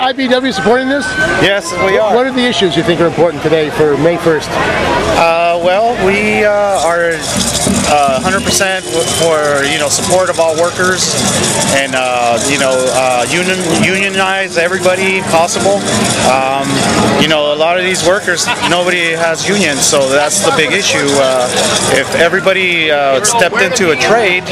IBEW supporting this? Yes, we are. What are the issues you think are important today for May 1st? Well, we are 100% for support of all workers and unionize everybody possible. A lot of these workers, nobody has unions, so that's the big issue. If everybody stepped into a trade,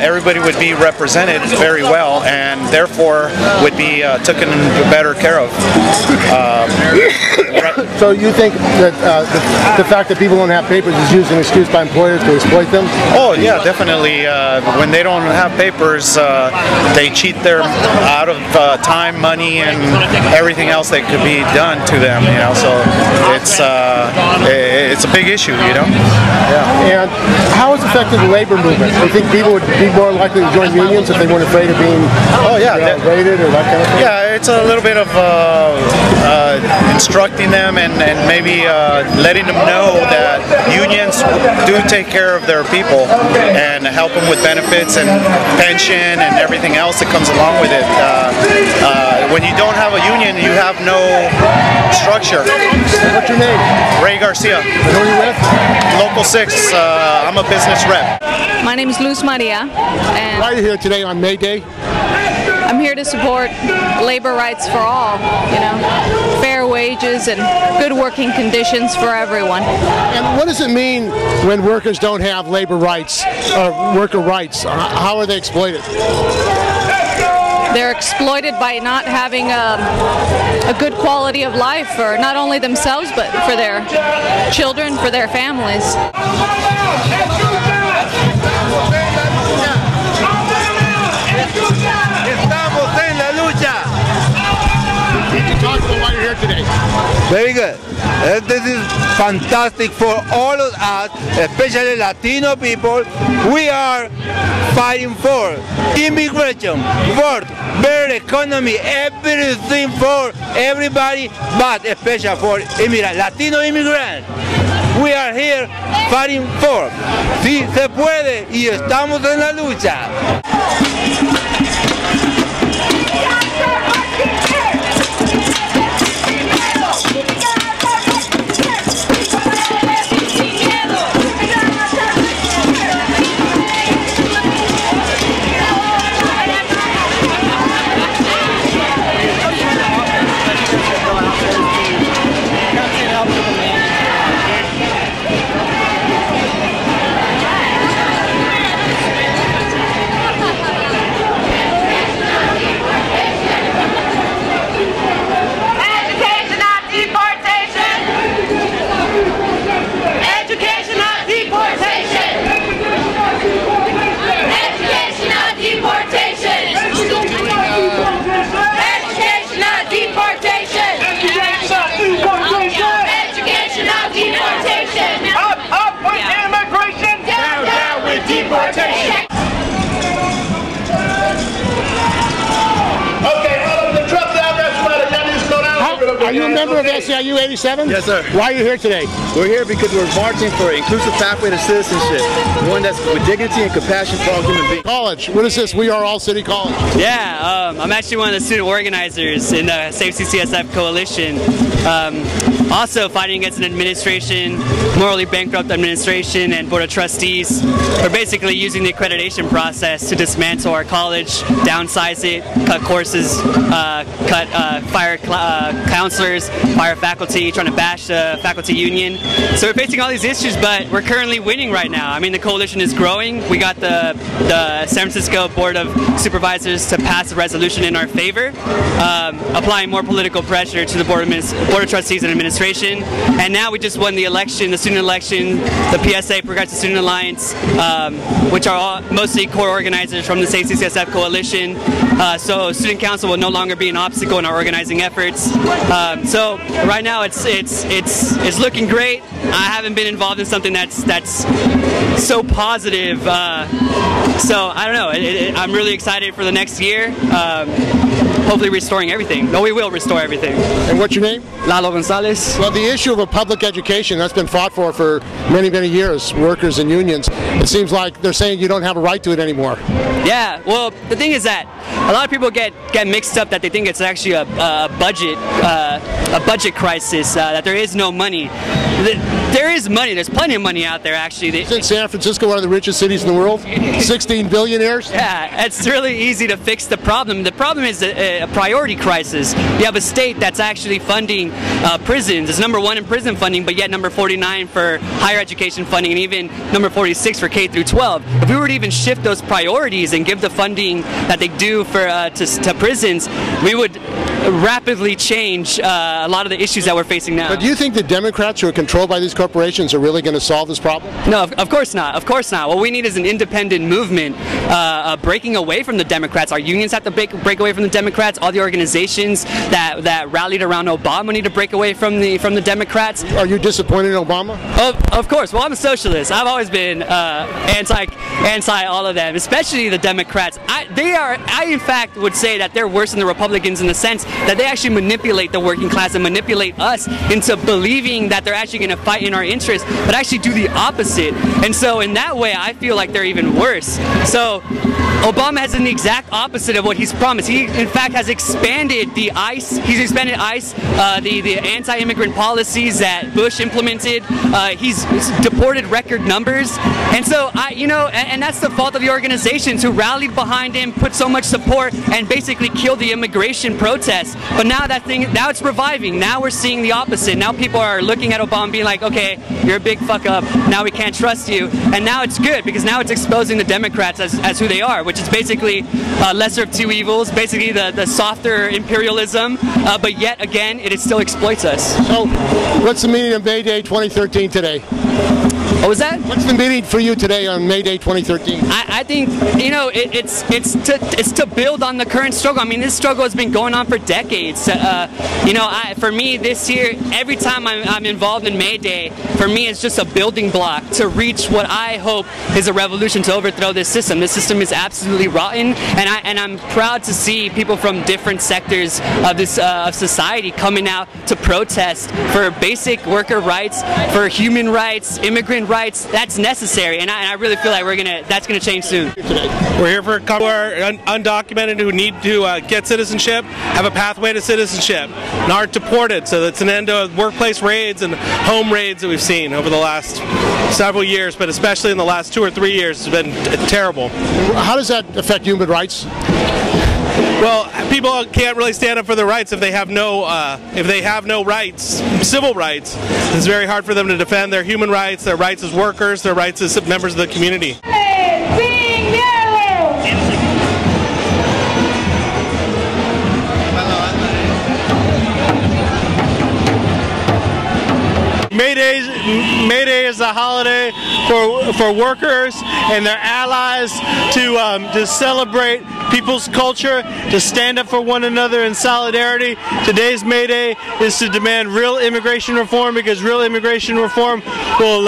everybody would be represented very well, and therefore would be taken better care of. So you think that the fact that people don't have papers is used as an excuse by employers to exploit them? Oh yeah, definitely. When they don't have papers, they cheat their out of time, money, and everything else that could be done to them. So it's a big issue. Yeah. And how has it affected the labor movement? Do you think people would be more likely to join unions if they weren't afraid of being raided or that kind of thing? Yeah, it's a little bit of instructing them and maybe letting them know that unions do take care of their people and help them with benefits and pension and everything else that comes along with it. When you don't have a union, you have no structure. What's your name? Ray Garcia. And who are you with? Local 6. I'm a business rep. My name is Luz Maria. And why are you here today on May Day? I'm here to support labor rights for all, fair wages and good working conditions for everyone. And what does it mean when workers don't have labor rights or worker rights? How are they exploited? They're exploited by not having a good quality of life for not only themselves but for their children, for their families. Today. Very good. This is fantastic for all of us, especially Latino people. We are fighting for immigration, for better economy, everything for everybody, but especially for Latino immigrants. We are here fighting for. Sí se puede y estamos en la lucha. Are you a member of SEIU 87? Yes, sir. Why are you here today? We're here because we're marching for an inclusive pathway to citizenship, one that's with dignity and compassion for all human beings. College. What is this? We Are All City College. Yeah, I'm actually one of the student organizers in the Save CCSF Coalition. Also fighting against an administration, morally bankrupt administration and board of trustees. We're basically using the accreditation process to dismantle our college, downsize it, cut courses, fire counselors, fire faculty, trying to bash the faculty union. So we're facing all these issues, but we're currently winning right now. I mean, the coalition is growing. We got the San Francisco Board of Supervisors to pass a resolution in our favor, applying more political pressure to the Board of Trustees and administration. And now we just won the election, the student election, the PSA, Progressive Student Alliance, which are all mostly core organizers from the Save CCSF Coalition. So Student Council will no longer be an obstacle in our organizing efforts. So right now it's looking great. I haven't been involved in something that's so positive. So I don't know. I'm really excited for the next year. hopefully restoring everything. No, we will restore everything. And what's your name? Lalo Gonzalez. Well, the issue of a public education, that's been fought for many, many years, workers and unions. It seems like they're saying you don't have a right to it anymore. Yeah, well, the thing is that a lot of people get mixed up that they think it's actually a budget crisis, that there is no money. There is money. There's plenty of money out there, actually. Isn't San Francisco one of the richest cities in the world? 16 billionaires? Yeah, it's really easy to fix the problem. The problem is a priority crisis. You have a state that's actually funding prisons. It's #1 in prison funding, but yet number 49 for higher education funding, and even number 46 for K through 12. If we were to even shift those priorities and give the funding that they do for to prisons, we would rapidly change a lot of the issues that we're facing now. But do you think the Democrats who are controlled by these corporations are really going to solve this problem? No, of course not. Of course not. What we need is an independent movement breaking away from the Democrats. Our unions have to break away from the Democrats. All the organizations that rallied around Obama need to break away from the Democrats. Are you disappointed in Obama? Of course. Well, I'm a socialist. I've always been anti all of them, especially the Democrats. I in fact would say that they're worse than the Republicans in the sense that they actually manipulate the working class and manipulate us into believing that they're actually going to fight in our interest, but actually do the opposite. And so in that way, I feel like they're even worse. So Obama has done the exact opposite of what he's promised. He, in fact, has expanded the ICE. He's expanded ICE, the anti-immigrant policies that Bush implemented. He's deported record numbers. And so, and that's the fault of the organizations who rallied behind him, put so much support, and basically killed the immigration protests. But now now it's reviving. Now we're seeing the opposite. Now people are looking at Obama being like, okay, you're a big fuck up. Now we can't trust you. And now it's good because now it's exposing the Democrats as who they are, which is basically lesser of two evils, basically the softer imperialism, but yet again, it still exploits us. So, what's the meaning of May Day 2013 today? What was that? What's the meaning for you today on May Day 2013? I think, it's to build on the current struggle. I mean, this struggle has been going on for decades. For me this year, every time I'm involved in May Day, for me it's just a building block to reach what I hope is a revolution to overthrow this system. This system is absolutely rotten, and I'm proud to see people from different sectors of this of society coming out to protest for basic worker rights, for human rights, immigrant rights. That's necessary, and I really feel like that's gonna change soon. We're here for a couple who are undocumented who need to get citizenship, have a pathway to citizenship, and aren't deported. So that's an end to workplace raids and home raids that we've seen over the last several years, but especially in the last 2 or 3 years, it's been terrible. How does that affect human rights? Well, people can't really stand up for their rights if they have no rights, civil rights. It's very hard for them to defend their human rights, their rights as workers, their rights as members of the community. May Day is a holiday for workers and their allies to celebrate people's culture, to stand up for one another in solidarity. Today's May Day is to demand real immigration reform, because real immigration reform will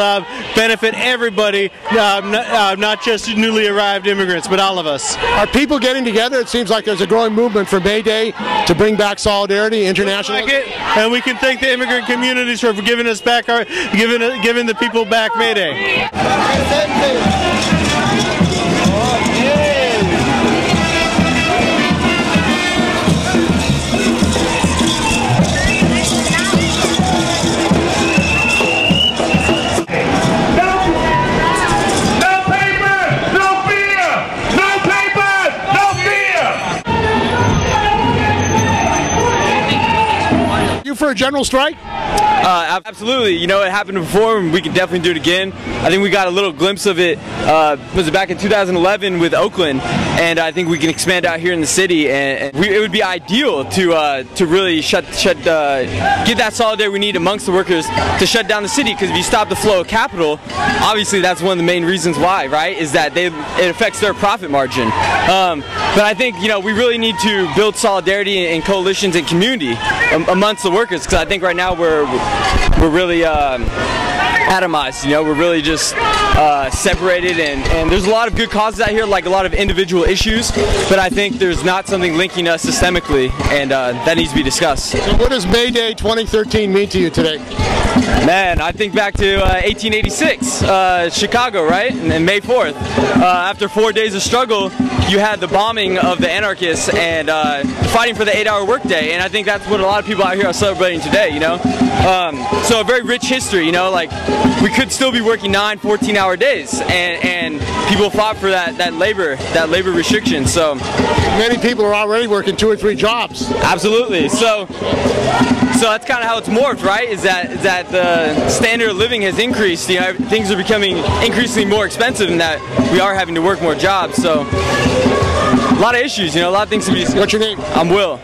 benefit everybody, not just newly arrived immigrants, but all of us. Are people getting together? It seems like there's a growing movement for May Day to bring back solidarity internationally. Like it, and we can thank the immigrant communities for giving us back giving the people back May Day. For a general strike? Absolutely. You know, it happened before, and we can definitely do it again. I think we got a little glimpse of it, was it back in 2011 with Oakland, and I think we can expand out here in the city, and it would be ideal to really get that solidarity we need amongst the workers to shut down the city, because if you stop the flow of capital, obviously that's one of the main reasons why, right, is that it affects their profit margin. But I think, you know, we really need to build solidarity and coalitions and community amongst the workers, because I think right now we're really atomized. You know, we're really just separated, and there's a lot of good causes out here, like a lot of individual issues, but I think there's not something linking us systemically, and that needs to be discussed. So what does May Day 2013 mean to you today? Man, I think back to 1886, Chicago, right? And May 4th. After 4 days of struggle, you had the bombing of the anarchists and fighting for the 8-hour workday, and I think that's what a lot of people out here are celebrating today, you know? So a very rich history, you know, like we could still be working 9, 14-hour days, and people fought for that labor restriction. So many people are already working 2 or 3 jobs. Absolutely. So that's kind of how it's morphed, right? Is that the standard of living has increased. You know, things are becoming increasingly more expensive, and that we are having to work more jobs. So a lot of issues, you know, a lot of things to be discussed. What's your name? I'm Will.